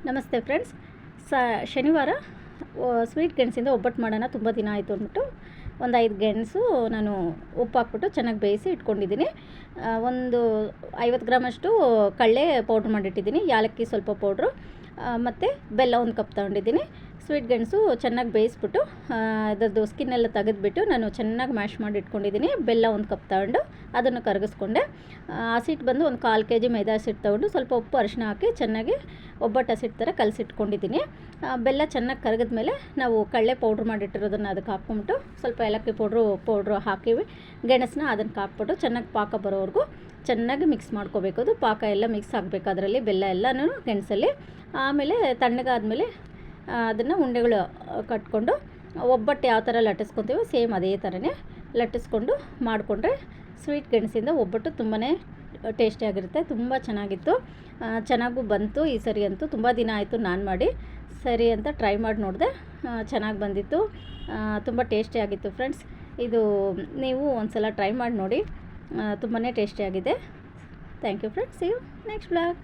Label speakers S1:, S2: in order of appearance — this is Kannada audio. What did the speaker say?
S1: ನಮಸ್ತೆ ಫ್ರೆಂಡ್ಸ್. ಶನಿವಾರ ಸ್ವೀಟ್ ಗೆಣಸಿಂದ ಒಬ್ಬಟ್ಟು ಮಾಡೋಣ, ತುಂಬ ದಿನ ಆಯಿತು ಅಂದ್ಬಿಟ್ಟು ಒಂದು 5 ಗೆಣಸು ನಾನು ಉಪ್ಪು ಹಾಕ್ಬಿಟ್ಟು ಚೆನ್ನಾಗಿ ಬೇಯಿಸಿ ಇಟ್ಕೊಂಡಿದ್ದೀನಿ. ಒಂದು 50 ಗ್ರಾಮಷ್ಟು ಕಡಲೆ ಪೌಡ್ರ್ ಮಾಡಿಟ್ಟಿದ್ದೀನಿ, ಯಾಲಕ್ಕಿ ಸ್ವಲ್ಪ ಪೌಡ್ರು ಮತ್ತು ಬೆಲ್ಲ 1 ಕಪ್ ತೊಗೊಂಡಿದ್ದೀನಿ. ಸ್ವೀಟ್ ಗೆಣಸು ಚೆನ್ನಾಗಿ ಬೇಯಿಸ್ಬಿಟ್ಟು ಅದರದ್ದು ಸ್ಕಿನ್ನೆಲ್ಲ ತೆಗೆದುಬಿಟ್ಟು ನಾನು ಚೆನ್ನಾಗಿ ಮ್ಯಾಶ್ ಮಾಡಿ ಇಟ್ಕೊಂಡಿದ್ದೀನಿ. ಬೆಲ್ಲ 1 ಕಪ್ ತಗೊಂಡು ಅದನ್ನು ಕರಗಿಸ್ಕೊಂಡೆ. ಹಸಿಟ್ಟು ಬಂದು ಒಂದು 1/4 kg ಮೈದಾ ಹಸಿಟ್ಟು ತೊಗೊಂಡು ಸ್ವಲ್ಪ ಉಪ್ಪು ಅರಿಶಿನ ಹಾಕಿ ಚೆನ್ನಾಗಿ ಒಬ್ಬಟ್ಟು ಹಸಿಟ್ಟು ಥರ ಕಲಸಿಟ್ಕೊಂಡಿದ್ದೀನಿ. ಬೆಲ್ಲ ಚೆನ್ನಾಗಿ ಕರಗಿದ್ಮೇಲೆ ನಾವು ಕಡಲೆ ಪೌಡ್ರ್ ಮಾಡಿಟ್ಟಿರೋದನ್ನು ಅದಕ್ಕೆ ಹಾಕ್ಕೊಂಬಿಟ್ಟು ಸ್ವಲ್ಪ ಏಲಕ್ಕಿ ಪೌಡ್ರು ಹಾಕಿ ಗೆಣಸನ್ನ ಅದನ್ನು ಹಾಕ್ಬಿಟ್ಟು ಚೆನ್ನಾಗಿ ಪಾಕ ಬರೋವರೆಗೂ ಚೆನ್ನಾಗಿ ಮಿಕ್ಸ್ ಮಾಡ್ಕೋಬೇಕು. ಅದು ಪಾಕ ಎಲ್ಲ ಮಿಕ್ಸ್ ಆಗಬೇಕು ಅದರಲ್ಲಿ, ಬೆಲ್ಲ ಎಲ್ಲನೂ ಗೆಣಸಲ್ಲಿ. ಆಮೇಲೆ ತಣ್ಣಗಾದ್ಮೇಲೆ ಅದನ್ನು ಉಂಡೆಗಳು ಕಟ್ಕೊಂಡು ಒಬ್ಬಟ್ಟು ಯಾವ ಥರ ಲಟ್ಟಿಸ್ಕೊತೀವೋ ಸೇಮ್ ಅದೇ ಥರನೇ ಲಟ್ಟಿಸ್ಕೊಂಡು ಮಾಡಿಕೊಂಡ್ರೆ ಸ್ವೀಟ್ ಗೆಣಸಿಂದ ಒಬ್ಬಟ್ಟು ತುಂಬಾ ಟೇಸ್ಟಿಯಾಗಿರುತ್ತೆ. ತುಂಬ ಚೆನ್ನಾಗಿತ್ತು, ಚೆನ್ನಾಗೂ ಬಂತು. ಈ ಸರಿ ಅಂತೂ ತುಂಬ ದಿನ ಆಯಿತು ನಾನು ಮಾಡಿ, ಸರಿ ಅಂತ ಟ್ರೈ ಮಾಡಿ ನೋಡಿದೆ, ಚೆನ್ನಾಗಿ ಬಂದಿತ್ತು, ತುಂಬ ಟೇಸ್ಟಿಯಾಗಿತ್ತು ಫ್ರೆಂಡ್ಸ್. ಇದು ನೀವು ಒಂದು ಸಲ ಟ್ರೈ ಮಾಡಿ ನೋಡಿ, ತುಂಬಾ ಟೇಸ್ಟಿಯಾಗಿದೆ. Thank you friends. See you next blog.